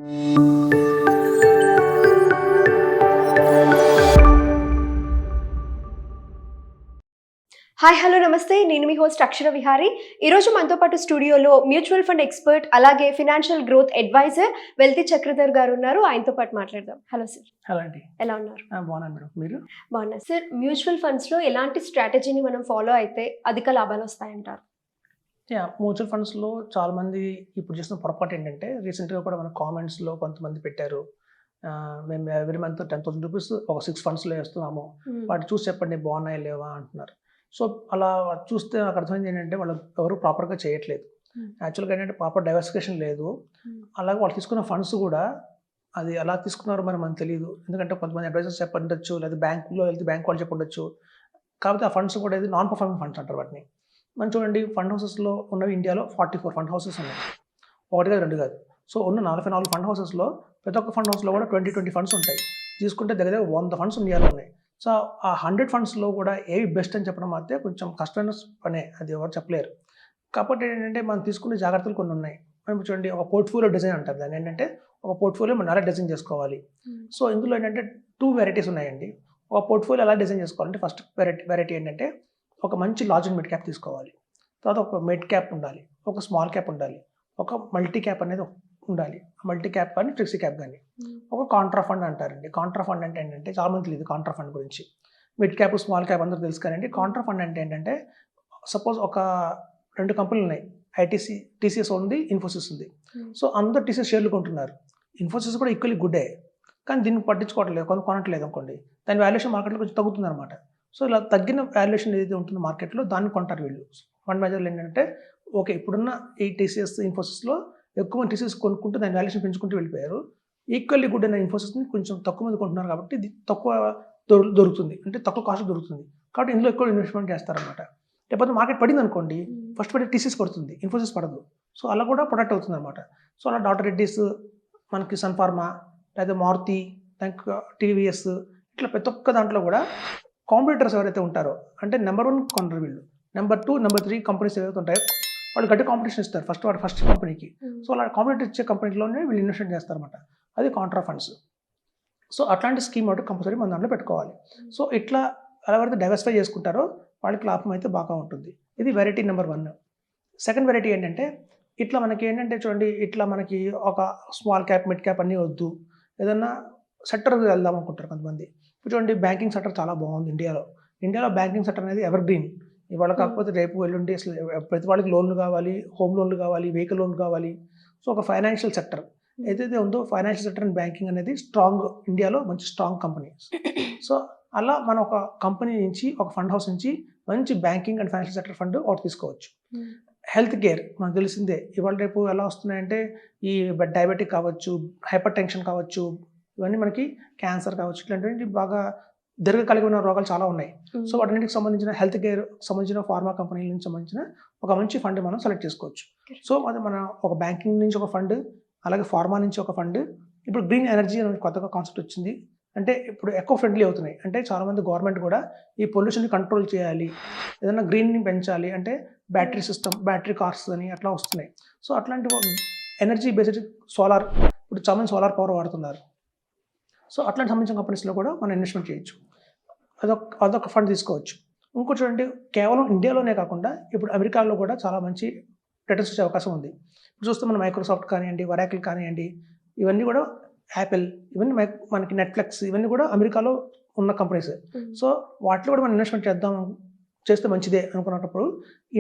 Hi hello నమస్తే, నేను మీ host అక్షర విహారీ. ఈరోజు మనతో పాటు స్టూడియోలో మ్యూచువల్ ఫండ్ ఎక్స్పర్ట్ అలాగే ఫినాన్షియల్ గ్రోత్ అడ్వైజర్ వెల్తి చక్రధర్ గారు ఉన్నారు. ఆయనతో పాటు మాట్లాడదాం. Hello sir. హలో అండి. ఎలా ఉన్నారు? బాగున్నాను మేడం. మీరు? బాగున్నారు సార్. మ్యూచువల్ ఫండ్స్లో ఎలాంటి స్ట్రాటజీని మనం ఫాలో అయితే అధిక లాభాలు వస్తాయంటారు? మ్యూచువల్ ఫండ్స్లో చాలామంది ఇప్పుడు చేసిన పొరపాటు ఏంటంటే, రీసెంట్గా కూడా మన కామెంట్స్లో కొంతమంది పెట్టారు, మేము ఎవ్రీ మంత్ 10,000 రూపీస్ ఒక 6 ఫండ్స్లో వేస్తున్నాము, వాటి చూసి చెప్పండి బాగున్నాయా లేవా అంటున్నారు. సో అలా చూస్తే నాకు అర్థమైంది ఏంటంటే, వాళ్ళు ఎవరు ప్రాపర్గా చేయట్లేదు. యాక్చువల్గా ఏంటంటే ప్రాపర్ డైవర్సిఫికేషన్ లేదు. అలాగే వాళ్ళు తీసుకున్న ఫండ్స్ కూడా అది ఎలా తీసుకున్నారో మరి మనకు తెలియదు. ఎందుకంటే కొంతమంది అడ్వైజర్స్ చెప్పండొచ్చు, లేదా బ్యాంకులో వెళ్తే బ్యాంక్ వాళ్ళు చెప్పండొచ్చు. కాకపోతే ఆ ఫండ్స్ కూడా ఇది నాన్ పర్ఫార్మింగ్ ఫండ్స్ అంటారు వాటిని. మనం చూడండి, ఫండ్ హౌసెస్లో ఉన్నవి ఇండియాలో 44 ఫండ్ హౌసెస్ ఉన్నాయి. ఒకటి కాదు, 2 కాదు. సో ఉన్న 44 ఫండ్ హౌసెస్లో ప్రతి ఒక్క ఫండ్ హౌస్లో కూడా 20 ఫండ్స్ ఉంటాయి. తీసుకుంటే దగ్గర 100 ఫండ్స్ ఇండియాలో ఉన్నాయి. సో ఆ 100 ఫండ్స్లో కూడా ఏవి బెస్ట్ అని చెప్పడం అయితే కొంచెం కష్టమైన పనే, అది ఎవరు చెప్పలేరు. కాబట్టి ఏంటంటే మనం తీసుకునే జాగ్రత్తలు కొన్ని ఉన్నాయి. మనం చూడండి, ఒక పోర్ట్ఫోలియో డిజైన్ అంటారు దాన్ని. ఏంటంటే ఒక పోర్ట్ఫోలియో మనం ఎలా డిజైన్ చేసుకోవాలి. సో ఇందులో ఏంటంటే 2 వెరైటీస్ ఉన్నాయండి. ఒక పోర్ట్ఫోలియో ఎలా డిజైన్ చేసుకోవాలంటే, ఫస్ట్ వెరైటీ ఏంటంటే ఒక మంచి లార్జ్ అండ్ మిడ్ క్యాప్ తీసుకోవాలి. తర్వాత ఒక మిడ్ క్యాప్ ఉండాలి, ఒక స్మాల్ క్యాప్ ఉండాలి, ఒక మల్టీ క్యాప్ అనేది ఉండాలి. మల్టీ క్యాప్ కానీ ఫ్లెక్సీ క్యాప్ కానీ. ఒక కాంట్రా ఫండ్ అంటారండి. కాంట్రా ఫండ్ అంటే ఏంటంటే, చాలా మంది తెలియదు కాంట్రా ఫండ్ గురించి. మిడ్ క్యాప్ స్మాల్ క్యాప్ అందరూ తెలుసు కానీ కాంట్రా ఫండ్ అంటే ఏంటంటే, సపోజ్ ఒక 2 కంపెనీలు ఉన్నాయి, టీసీఎస్ ఉంది, ఇన్ఫోసిస్ ఉంది. సో అందరూ టీసీఎస్ షేర్లు కొంటున్నారు. ఇన్ఫోసిస్ కూడా ఈక్వల్లీ గుడ్డే, కానీ దీన్ని పట్టించుకోవట్లేదు, కొనట్లేదు అనుకోండి, దాని వాల్యుయేషన్ మార్కెట్లో కొంచెం తగ్గుతుంది అనమాట. సో ఇలా తగ్గిన వాల్యుయేషన్ ఏదైతే ఉంటుందో మార్కెట్లో దాన్ని కొంటారు వీళ్ళు. ఫండ్ మేనేజర్లు ఏంటంటే, ఓకే ఇప్పుడున్న ఈ టీసీఎస్ ఇన్ఫోసిస్లో ఎక్కువ టీసీఎస్ కొనుక్కుంటూ దాని వాల్యుయేషన్ పెంచుకుంటూ వెళ్ళిపోయారు. ఈక్వల్లీ గుడ్ అయిన ఇన్ఫోసిస్ని కొంచెం తక్కువ మంది కొంటున్నారు కాబట్టి ఇది తక్కువ దొరుకుతుంది, అంటే తక్కువ కాస్ట్ దొరుకుతుంది. కాబట్టి ఇందులో ఎక్కువ ఇన్వెస్ట్మెంట్ చేస్తారనమాట. లేకపోతే మార్కెట్ పడింది అనుకోండి, ఫస్ట్ పడి టీసీఎస్ పడుతుంది, ఇన్ఫోసిస్ పడదు. సో అలా కూడా ప్రొడక్ట్ అవుతుంది అనమాట. సో అలా డాక్టర్ రెడ్డిస్, మనకి సన్ ఫార్మా, లేదా మారుతి, టీవీఎస్, ఇట్లా ప్రతి ఒక్క దాంట్లో కూడా కాంపిటీటర్స్ ఎవరైతే ఉంటారో, అంటే నెంబర్ 1 కొనరు వీళ్ళు, నెంబర్ 2, నెంబర్ 3 కంపెనీస్ ఏవైతే ఉంటాయో వాళ్ళు గట్టి కాంపిటీషన్ ఇస్తారు ఫస్ట్ కంపెనీకి. సో అలా కాంపిటీటర్ ఇచ్చే కంపెనీలోనే వీళ్ళు ఇన్వెస్ట్మెంట్ చేస్తారన్నమాట. అది కాంట్రా ఫండ్స్. సో అట్లాంటి స్కీమ్ ఒకటి కంపల్సరీ మన దాంట్లో పెట్టుకోవాలి. సో ఇట్లా ఎవరైతే డైవర్సిఫై చేసుకుంటారో వాళ్ళకి లాభం అయితే బాగా ఉంటుంది. ఇది వెరైటీ నెంబర్ 1. సెకండ్ వెరైటీ ఏంటంటే, ఇట్లా మనకి ఏంటంటే చూడండి, ఇట్లా మనకి ఒక స్మాల్ క్యాప్ మిడ్ క్యాప్ అన్నీ వద్దు, ఏదన్నా సెక్టర్ వెళ్దాం అనుకుంటారు కొంతమంది. ఇప్పుడు చూడండి, బ్యాంకింగ్ సెక్టర్ చాలా బాగుంది ఇండియాలో బ్యాంకింగ్ సెక్టర్ అనేది ఎవర్ గ్రీన్. ఇవాళ కాకపోతే రేపు ఎల్లుండి అసలు ప్రతి వాళ్ళకి లోన్లు కావాలి, హోమ్ లోన్లు కావాలి, వెహికల్ లోన్లు కావాలి. సో ఒక ఫైనాన్షియల్ సెక్టర్ ఏదైతే ఉందో, ఫైనాన్షియల్ సెక్టర్ అండ్ బ్యాంకింగ్ అనేది స్ట్రాంగ్, ఇండియాలో మంచి స్ట్రాంగ్ కంపెనీ. సో అలా మనం ఒక కంపెనీ నుంచి, ఒక ఫండ్ హౌస్ నుంచి మంచి banking and financial sector fund ఒకటి తీసుకోవచ్చు. హెల్త్ కేర్ మనకు తెలిసిందే, ఇవాళ రేపు ఎలా వస్తున్నాయంటే, ఈ డయాబెటిక్ కావచ్చు, హైపర్ టెన్షన్ కావచ్చు, ఇవన్నీ మనకి క్యాన్సర్ కావచ్చు, ఇట్లాంటివి బాగా దీర్ఘకాలికమైన రోగాలు చాలా ఉన్నాయి. సో వాటికి సంబంధించిన హెల్త్ కేర్ సంబంధించిన ఫార్మా కంపెనీల నుంచి సంబంధించిన ఒక మంచి ఫండ్ మనం సెలెక్ట్ చేసుకోవచ్చు. సో అది మన ఒక బ్యాంకింగ్ నుంచి ఒక ఫండ్, అలాగే ఫార్మా నుంచి ఒక ఫండ్. ఇప్పుడు గ్రీన్ ఎనర్జీ అనే కొత్తగా కాన్సెప్ట్ వచ్చింది. అంటే ఇప్పుడు ఎకో ఫ్రెండ్లీ అవుతున్నాయి. అంటే చాలామంది గవర్నమెంట్ కూడా ఈ పొల్యూషన్ని కంట్రోల్ చేయాలి, ఏదైనా గ్రీన్ని పెంచాలి అంటే బ్యాటరీ సిస్టమ్, బ్యాటరీ కార్స్ అని అట్లా వస్తున్నాయి. సో అట్లాంటి ఎనర్జీ బేస్డ్ సోలార్, ఇప్పుడు చాలామంది సోలార్ పవర్ వాడుతున్నారు. సో అట్లాంటి సంబంధించిన కంపెనీస్లో కూడా మనం ఇన్వెస్ట్మెంట్ చేయొచ్చు. అదొక ఫండ్ తీసుకోవచ్చు. ఇంకోటి చూడండి, కేవలం ఇండియాలోనే కాకుండా ఇప్పుడు అమెరికాలో కూడా చాలా మంచి రిటర్న్స్ వచ్చే అవకాశం ఉంది. ఇప్పుడు చూస్తే మన మైక్రోసాఫ్ట్ కానివ్వండి, వరాకిల్ కానివ్వండి, ఇవన్నీ కూడా యాపిల్, ఇవన్నీ మనకి నెట్ఫ్లిక్స్, ఇవన్నీ కూడా అమెరికాలో ఉన్న కంపెనీస్. సో వాటిలో కూడా మనం ఇన్వెస్ట్మెంట్ చేస్తే మంచిదే అనుకున్నప్పుడు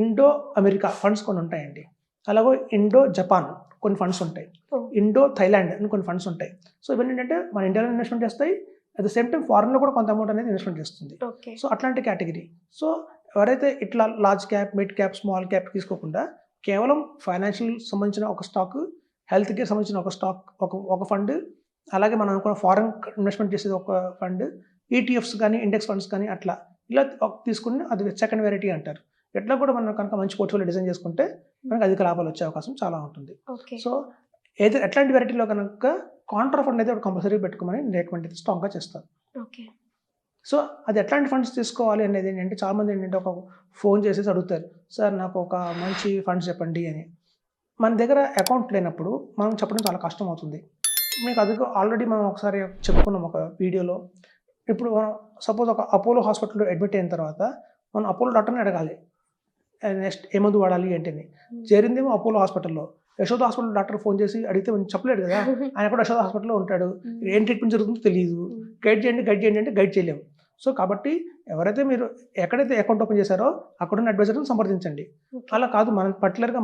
ఇండో అమెరికా ఫండ్స్ కొన్ని ఉంటాయండి. అలాగే ఇండో జపాన్ కొన్ని ఫండ్స్ ఉంటాయి, ఇండో థైలాండ్ అని కొన్ని ఫండ్స్ ఉంటాయి. సో ఇవన్నీ ఏంటంటే మన ఇండియాలో ఇన్వెస్ట్మెంట్ చేస్తాయి, అట్ ద సేమ్ టైం ఫారెన్లో కూడా కొంత అమౌంట్ అనేది ఇన్వెస్ట్మెంట్ చేస్తుంది. సో అట్లాంటి కేటగిరీ. సో ఎవరైతే ఇట్లా large cap, mid cap, small cap తీసుకోకుండా కేవలం ఫైనాన్షియల్ సంబంధించిన ఒక స్టాక్, హెల్త్ కేర్ సంబంధించిన ఒక స్టాక్, ఒక ఫండ్, అలాగే మనం అనుకున్న ఫారెన్ ఇన్వెస్ట్మెంట్ చేసేది ఒక ఫండ్, ఈటీఎఫ్స్ కానీ ఇండెక్స్ ఫండ్స్ కానీ అట్లా ఇలా తీసుకుని అది సెకండ్ వెరైటీ అంటారు. ఎట్లా కూడా మనం కనుక మంచి పోర్ట్ఫోలియో డిజైన్ చేసుకుంటే మనకు అధిక లాభాలు వచ్చే అవకాశం చాలా ఉంటుంది. సో ఎట్లాంటి వెరైటీలో కనుక కాంట్రా ఫండ్ అయితే కంపల్సరీ పెట్టుకోమని నేను రికమెండ్ అయితే స్ట్రాంగ్గా చేస్తాను. సో అది ఎట్లాంటి ఫండ్స్ తీసుకోవాలి అనేది ఏంటంటే, చాలామంది ఏంటంటే ఒక ఫోన్ చేసేసి అడుగుతారు, సార్ నాకు ఒక మంచి ఫండ్స్ చెప్పండి అని. మన దగ్గర అకౌంట్ లేనప్పుడు మనం చెప్పడం చాలా కష్టం అవుతుంది. మీకు అది ఆల్రెడీ మనం ఒకసారి చెప్పుకున్నాం ఒక వీడియోలో. ఇప్పుడు మనం సపోజ్ ఒక అపోలో హాస్పిటల్‌లో అడ్మిట్ అయిన తర్వాత మనం అపోలో డాక్టర్‌ని అడగాలి. నెక్స్ట్ ఏ మందు వాడాలి ఏంటని. చేరిందేమో అపోలో హాస్పిటల్‌లో. యశోద హాస్పిటల్ డాక్టర్ ఫోన్ చేసి అడిగితే మనం చెప్పలేడు కదా! ఆయన కూడా యశోద హాస్పిటల్‌లో ఉంటాడు. ఏం ట్రీట్మెంట్ జరుగుతుందో తెలీదు. గైడ్ చేయండి అంటే గైడ్ చేయలేము. సో, కాబట్టి ఎవరైతే మీరు ఎక్కడైతే అకౌంట్ ఓపెన్ చేశారో అక్కడున్న అడ్వైజర్‌ని సంప్రదించండి. అలా కాదు మనం పర్టిక్యులర్‌గా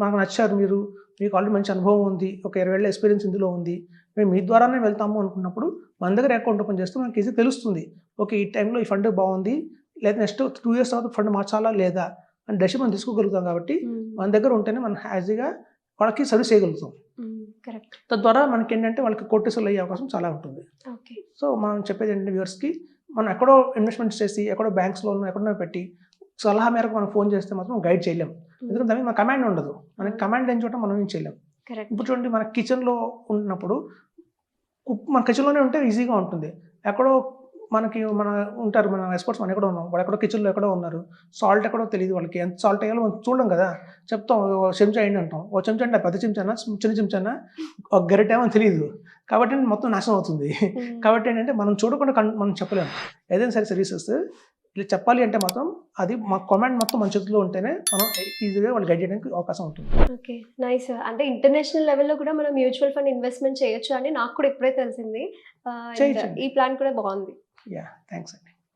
మాకు నచ్చారు మీరు. మీకు ఆల్రెడీ మంచి అనుభవం ఉంది. ఒక 20 ఏళ్ల ఎక్స్‌పీరియన్స్ ఇందులో ఉంది. మేము మీ ద్వారానే వెళ్తాము అనుకున్నప్పుడు మన దగ్గర అకౌంట్ ఓపెన్ చేస్తే మనకి ఈజీగా తెలుస్తుంది. ఓకే. ఈ టైంలో ఈ ఫండ్ బాగుంది. లేదా నెక్స్ట్ 2 ఇయర్స్ తర్వాత ఫండ్ మార్చాలా లేదా అని డెసిషన్ మనం తీసుకోగలుగుతాం కాబట్టి మన దగ్గర ఉంటేనే మనం హ్యాజీగా వాళ్ళకి సర్వీస్ చేయగలుగుతాం. కరెక్ట్. తద్వారా మనకేంటంటే వాళ్ళకి కోర్టిసోల్ అయ్యే అవకాశం చాలా ఉంటుంది. ఓకే. సో, మనం చెప్పేది ఏంటంటే వ్యూవర్స్‌కి మనం ఎక్కడో ఇన్వెస్ట్‌మెంట్స్ చేసి, ఎక్కడో బ్యాంక్స్‌లోనో ఎక్కడనో పెట్టి సలహా మేరకు మనం ఫోన్ చేస్తే మాత్రం గైడ్ చేయలేం. ఎందుకంటే దానికి మన కమాండ్ ఉండదు. మనకి కమాండ్ లేని చోట మనం ఏం చేయలేం. కరెక్ట్. ఇప్పుడు చూడండి మన కిచెన్‌లో ఉన్నప్పుడు మన కిచెన్‌లోనే ఉంటే ఈజీగా ఉంటుంది. ఎక్కడో మన ఉంటారు. మన ఎక్స్‌పర్ట్స్ మనం ఎక్కడో ఉన్నాం. వాళ్ళు ఎక్కడో కిచెన్‌లో ఎక్కడో ఉన్నారు. సాల్ట్ ఎక్కడో తెలీదు వాళ్ళకి. ఎంత సాల్ట్ ఎయ్యాలో మనం చూడం కదా! చెప్తాం ఓ చెంచా ఎయ్యండి అంటాం. ఓ చెంచా అంటే పెద్ద చెంచానా? చిన్న చెంచానా? ఒక గరిటె అని తెలీదు. కాబట్టి మొత్తం నాశనం అవుతుంది. కాబట్టి ఏంటంటే మనం చూడకుండా మనం చెప్పలేము. ఏదైనా సరే సర్వీసెస్ ఇలా చెప్పాలి అంటే మాత్రం అది మా కమాండ్ మొత్తం మన చేతిలో ఉంటేనే మనం ఈజీగా వాళ్ళు గైడ్ చేయడానికి అవకాశం ఉంటుంది. ఓకే. నైస్. అంటే ఇంటర్నేషనల్ లెవెల్‌లో కూడా మనం మ్యూచువల్ ఫండ్ ఇన్వెస్ట్‌మెంట్ చేయొచ్చు అని నాకు కూడా ఇప్పుడే తెలిసింది. అండ్ చేయొచ్చండి. ఈ ప్లాన్ కూడా బాగుంది. యాహ్! థాంక్స్ అండి.